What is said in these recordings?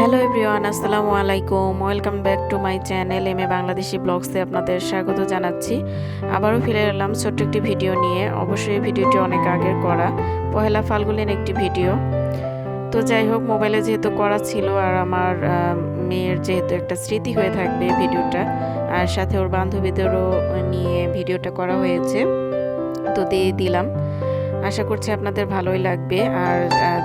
Hello everyone, আসসালামু আলাইকুম। Welcome back to my channel M A Bangladeshi ব্লগসে আপনাদের স্বাগত জানাচ্ছি। আবারও ফিরে এলাম ছোট্ট একটি ভিডিও নিয়ে। অবশ্যই এই ভিডিওটি অনেক আগের করা, পহেলা ফাল্গুনের একটি ভিডিও। তো যাই হোক, মোবাইলে যেহেতু করা ছিল আর আমার মেয়ের যেহেতু একটা স্মৃতি হয়ে থাকবে ভিডিওটা, আর সাথে ওর বান্ধবীদেরও নিয়ে ভিডিওটা করা হয়েছে, তো দিয়ে দিলাম। আশা করছি আপনাদের ভালোই লাগবে। আর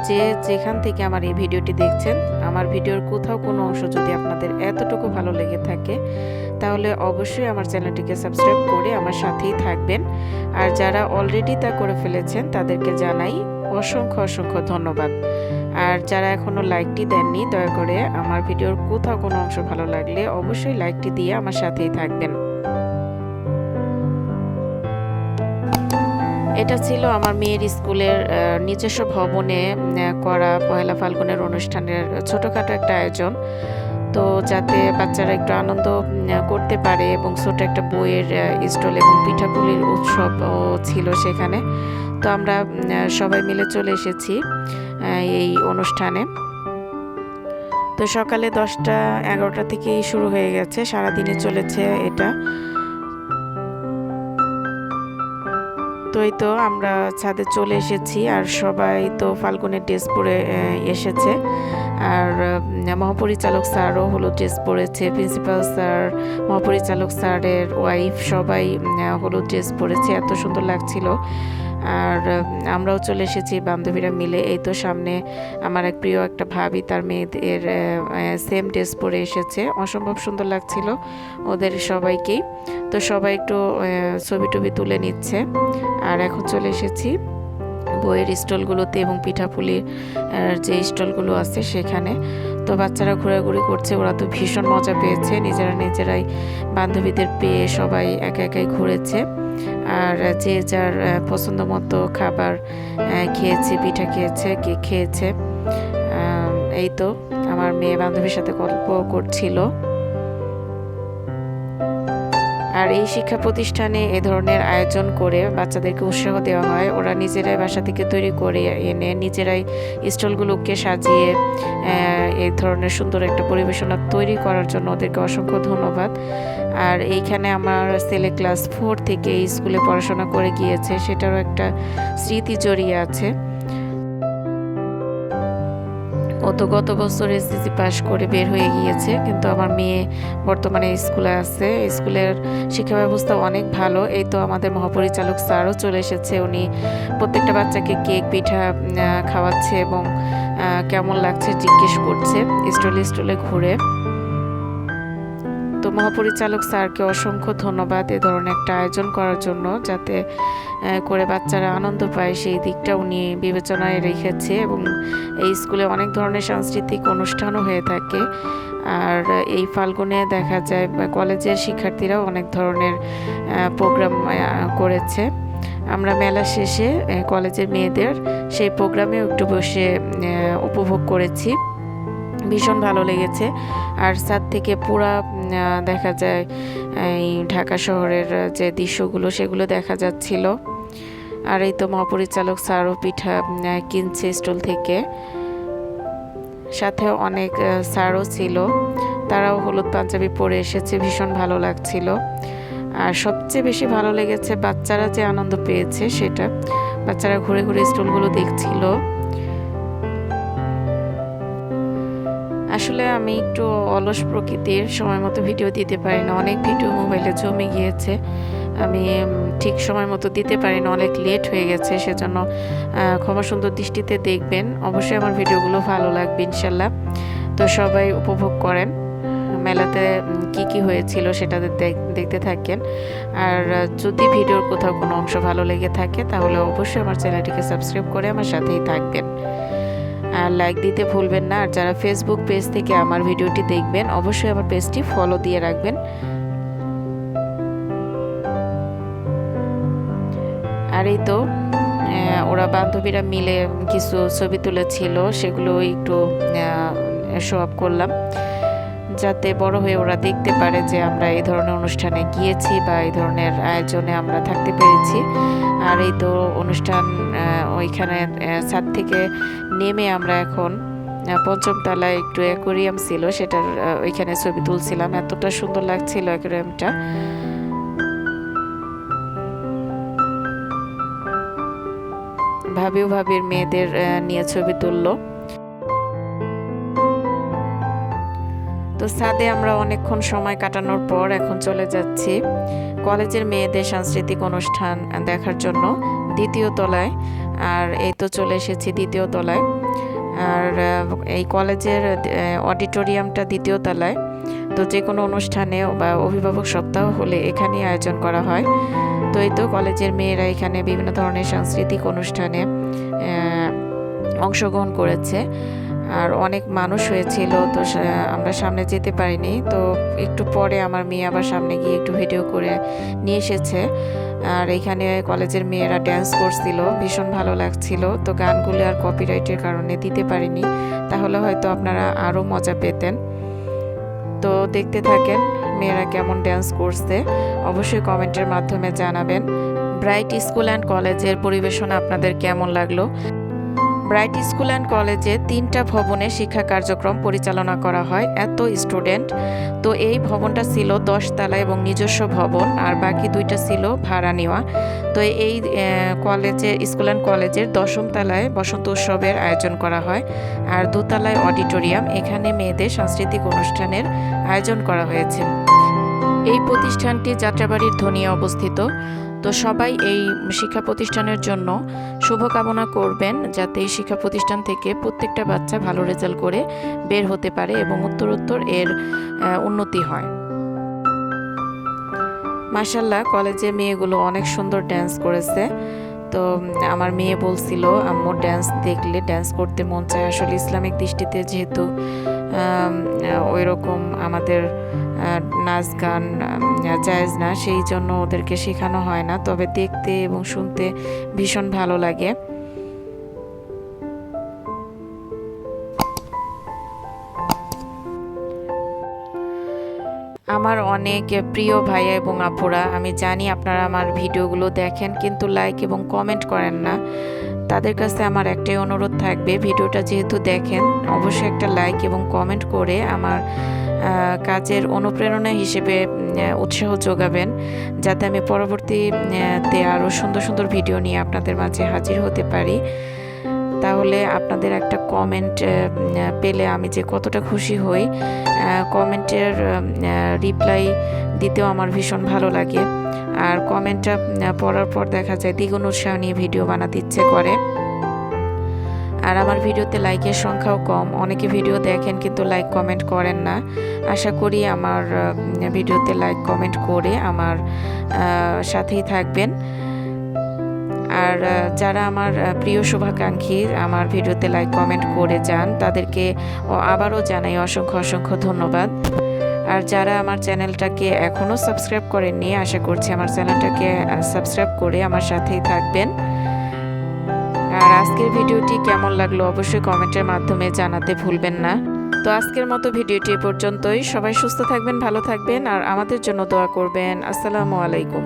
যে যেখান থেকে আমার এই ভিডিওটি দেখছেন, আমার ভিডিওর কোথাও কোনো অংশ যদি আপনাদের এতটুকু ভালো লেগে থাকে, তাহলে অবশ্যই আমার চ্যানেলটিকে সাবস্ক্রাইব করে আমার সাথেই থাকবেন। আর যারা অলরেডি তা করে ফেলেছেন তাদেরকে জানাই অসংখ্য অসংখ্য ধন্যবাদ। আর যারা এখনও লাইকটি দেননি, দয়া করে আমার ভিডিওর কোথাও কোনো অংশ ভালো লাগলে অবশ্যই লাইকটি দিয়ে আমার সাথেই থাকবেন। এটা ছিল আমার মেয়ের স্কুলের নিজস্ব ভবনে করা পহেলা ফাল্গুনের অনুষ্ঠানের ছোটোখাটো একটা আয়োজন, তো যাতে বাচ্চারা একটু আনন্দ করতে পারে, এবং ছোট একটা বইয়ের স্টল এবং পিঠাপুলির উৎসব ছিল সেখানে। তো আমরা সবাই মিলে চলে এসেছি এই অনুষ্ঠানে। তো সকালে 10টা-11টা থেকেই শুরু হয়ে গেছে, সারাদিনই চলেছে এটা। তো এই তো আমরা ছাদে চলে এসেছি, আর সবাই তো ফাল্গুনের ড্রেস পরে এসেছে। আর মহাপরিচালক স্যারও হলুদ ড্রেস পরেছে, প্রিন্সিপাল স্যার, মহাপরিচালক স্যারের ওয়াইফ সবাই হলুদ ড্রেস পরেছে, এত সুন্দর লাগছিল। আর আমরাও চলে এসেছি বান্ধবীরা মিলে। এই তো সামনে আমার এক প্রিয় একটা ভাবি, তার মেয়েদের সেম ড্রেস পরে এসেছে, অসম্ভব সুন্দর লাগছিল ওদের সবাইকেই। তো সবাই একটু ছবি টবি তুলে নিচ্ছে। আর এখন চলে এসেছি বইয়ের স্টলগুলোতে এবং পিঠাপুলির যে স্টলগুলো আছে সেখানে। তো বাচ্চারা ঘোরাঘুরি করছে, ওরা তো ভীষণ মজা পেয়েছে, নিজেরাই বান্ধবীদের পেয়ে সবাই একা একাই ঘুরেছে। আর যে যার পছন্দ মতো খাবার খেয়েছে, পিঠা খেয়েছে, কেক খেয়েছে। এই তো আমার মেয়ে বান্ধবীর সাথে গল্প করছিল। আর এই শিক্ষা প্রতিষ্ঠানে এ ধরনের আয়োজন করে বাচ্চাদেরকে উৎসাহ দেওয়া হয়। ওরা নিজেরাই বাসা থেকে তৈরি করে এনে নিজেরাই স্টলগুলোকে সাজিয়ে এই ধরনের সুন্দর একটা পরিবেশনা তৈরি করার জন্য ওদেরকে অসংখ্য ধন্যবাদ। আর এইখানে আমার ছেলে ক্লাস 4 থেকে এই স্কুলে পড়াশোনা করে গিয়েছে, সেটারও একটা স্মৃতি জড়িয়ে আছে। ও তো গত বছর এসএসসি পাশ করে বের হয়ে গিয়েছে, কিন্তু আমার মেয়ে বর্তমানে স্কুলে আছে। স্কুলের শিক্ষা ব্যবস্থা অনেক ভালো। এই তো আমাদের মহাপরিচালক স্যারও চলে এসেছে, উনি প্রত্যেকটা বাচ্চাকে কেক পিঠা খাওয়াচ্ছে এবং কেমন লাগছে জিজ্ঞেস করছে স্টলে ঘুরে। তো মহাপরিচালক স্যারকে অসংখ্য ধন্যবাদ এ ধরনের একটা আয়োজন করার জন্য, যাতে করে বাচ্চারা আনন্দ পায় সেই দিকটা উনি বিবেচনায় রেখেছে। এবং এই স্কুলে অনেক ধরনের সাংস্কৃতিক অনুষ্ঠানও হয়ে থাকে। আর এই ফাল্গুনে দেখা যায় কলেজের শিক্ষার্থীরাও অনেক ধরনের প্রোগ্রাম করেছে। আমরা মেলা শেষে কলেজের মেয়েদের সেই প্রোগ্রামেও একটু বসে উপভোগ করেছি, ভীষণ ভালো লেগেছে। আর ছাদ থেকে পুরা দেখা যায় এই ঢাকা শহরের যে দৃশ্যগুলো সেগুলো দেখা যাচ্ছিল। আর এই তো মহাপরিচালক স্যারও পিঠা কিনছে স্টল থেকে, সাথে অনেক স্যারও ছিল, তারাও হলুদ পাঞ্জাবি পরে এসেছে, ভীষণ ভালো লাগছিল। আর সবচেয়ে বেশি ভালো লেগেছে বাচ্চারা যে আনন্দ পেয়েছে সেটা, বাচ্চারা ঘুরে ঘুরে স্টলগুলো দেখছিল। আসলে আমি একটু অলস প্রকৃতির, সময় মতো ভিডিও দিতে পারি না, অনেক ভিডিও মোবাইলে জমে গিয়েছে, আমি ঠিক সময় মতো দিতে পারি না, অনেক লেট হয়ে গেছে, সেজন্য ক্ষমা সুন্দর দৃষ্টিতে দেখবেন। অবশ্যই আমার ভিডিওগুলো ভালো লাগবে ইনশাল্লাহ। তো সবাই উপভোগ করেন মেলাতে কি কি হয়েছিল সেটা দেখতে থাকেন। আর যদি ভিডিওর কোথাও কোনো অংশ ভালো লেগে থাকে, তাহলে অবশ্যই আমার চ্যানেলটিকে সাবস্ক্রাইব করে আমার সাথেই থাকবেন, আর লাইক দিতে ভুলবেন না। আর যারা ফেসবুক পেজ থেকে আমার ভিডিওটি দেখবেন, অবশ্যই আমার পেজটি ফলো দিয়ে রাখবেন। আর এই তো ওরা বান্ধবীরা মিলে কিছু ছবি তুলেছিল, সেগুলো একটু শো আপ করলাম, যাতে বড় হয়ে ওরা দেখতে পারে যে আমরা এই ধরনের অনুষ্ঠানে গিয়েছি বা এই ধরনের আয়োজনে আমরা থাকতে পেরেছি। আর এই তো অনুষ্ঠান ওইখানে ছাদ থেকে নেমে আমরা এখন পঞ্চম তলায় একটু অ্যাকোয়ারিয়াম ছিল, সেটার ওইখানে ছবি তুলছিলাম। এতটা সুন্দর লাগছিল অ্যাকোয়ারিয়ামটা। ভাবির মেয়েদের নিয়ে ছবি তুললো। তো ছাদে আমরা অনেকক্ষণ সময় কাটানোর পর এখন চলে যাচ্ছি কলেজের মেয়েদের সাংস্কৃতিক অনুষ্ঠান দেখার জন্য দ্বিতীয় তলায়। আর এই তো চলে এসেছি দ্বিতীয় তলায়। আর এই কলেজের অডিটোরিয়ামটা দ্বিতীয় তলায়। তো যে কোনো অনুষ্ঠানে বা অভিভাবক সপ্তাহ হলে এখানেই আয়োজন করা হয়। তো এই তো কলেজের মেয়েরা এখানে বিভিন্ন ধরনের সাংস্কৃতিক অনুষ্ঠানে অংশগ্রহণ করেছে। আর অনেক মানুষ হয়েছিল, তো আমরা সামনে যেতে পারিনি। তো একটু পরে আমার মেয়ে আবার সামনে গিয়ে একটু ভিডিও করে নিয়ে এসেছে। আর এখানে কলেজের মেয়েরা ড্যান্স করছিল, ভীষণ ভালো লাগছিল। তো গানগুলো আর কপিরাইটের কারণে দিতে পারিনি, তাহলে হয়তো আপনারা আরও মজা পেতেন। তো দেখতে থাকেন মেয়েরা কেমন ড্যান্স করছে, অবশ্যই কমেন্টের মাধ্যমে জানাবেন। ব্রাইট স্কুল অ্যান্ড কলেজের পরিবেশনা আপনাদের কেমন লাগলো? ব্রাইট স্কুল অ্যান্ড কলেজে 3টা ভবনে শিক্ষা কার্যক্রম পরিচালনা করা হয়, এত স্টুডেন্ট। তো এই ভবনটা ছিল 10 তলা এবং নিজস্ব ভবন, আর বাকি 2টা ছিল ভাড়া নেওয়া। তো এই স্কুল অ্যান্ড কলেজের 10ম তলায় বসন্ত উৎসবের আয়োজন করা হয়, আর 2 তলায় অডিটোরিয়াম, এখানে মেয়েদের সাংস্কৃতিক অনুষ্ঠানের আয়োজন করা হয়েছে। এই প্রতিষ্ঠানটি যাত্রাবাড়ির ধনিয়া অবস্থিত। তো সবাই এই শিক্ষা প্রতিষ্ঠানের জন্য শুভকামনা করবেন, যাতে এই শিক্ষা প্রতিষ্ঠান থেকে প্রত্যেকটা বাচ্চা ভালো রেজাল্ট করে বের হতে পারে এবং উত্তরোত্তর এর উন্নতি হয়। মাশাআল্লাহ, কলেজে মেয়েগুলো অনেক সুন্দর ড্যান্স করেছে। তো আমার মেয়ে বলছিল আম্মু ড্যান্স দেখলে ড্যান্স করতে মন চায়। আসলে ইসলামিক দৃষ্টিতে যেহেতু ওই রকম আমাদের নাচ গান জায়েজ না, সেই জন্য ওদেরকে শেখানো হয় না, তবে দেখতে এবং শুনতে ভীষণ ভালো লাগে। আমার অনেক প্রিয় ভাইয়া এবং আপুরা, আমি জানি আপনারা আমার ভিডিওগুলো দেখেন কিন্তু লাইক এবং কমেন্ট করেন না। তাদের কাছে আমার একটাই অনুরোধ থাকবে, ভিডিওটা যেহেতু দেখেন অবশ্যই একটা লাইক এবং কমেন্ট করে আমার কাজের অনুপ্রেরণা হিসেবে উৎসাহ যোগাবেন, যাতে আমি পরবর্তীতে আরও সুন্দর সুন্দর ভিডিও নিয়ে আপনাদের মাঝে হাজির হতে পারি। তাহলে আপনাদের একটা কমেন্ট পেলে আমি যে কতটা খুশি হই। কমেন্টের রিপ্লাই দিতেও আমার ভীষণ ভালো লাগে, আর কমেন্টটা পড়ার পর দেখা যায় দ্বিগুণ উৎসাহ নিয়ে ভিডিও বানাতে ইচ্ছে করে। আর আমার ভিডিওতে লাইকের সংখ্যাও কম, অনেকে ভিডিও দেখেন কিন্তু লাইক কমেন্ট করেন না। আশা করি আমার ভিডিওতে লাইক কমেন্ট করে আমার সাথেই থাকবেন। আর যারা আমার প্রিয় শুভাকাঙ্ক্ষী আমার ভিডিওতে লাইক কমেন্ট করে যান, তাদেরকে আবারও জানাই অসংখ্য অসংখ্য ধন্যবাদ। আর যারা আমার চ্যানেলটাকে এখনও সাবস্ক্রাইব করেননি, আশা করছি আমার চ্যানেলটাকে সাবস্ক্রাইব করে আমার সাথেই থাকবেন। আর আজকের ভিডিওটি কেমন লাগলো অবশ্যই কমেন্টের মাধ্যমে জানাতে ভুলবেন না। তো আজকের মতো ভিডিওটি এ পর্যন্তই। সবাই সুস্থ থাকবেন, ভালো থাকবেন, আর আমাদের জন্য দোয়া করবেন। আসসালামু আলাইকুম।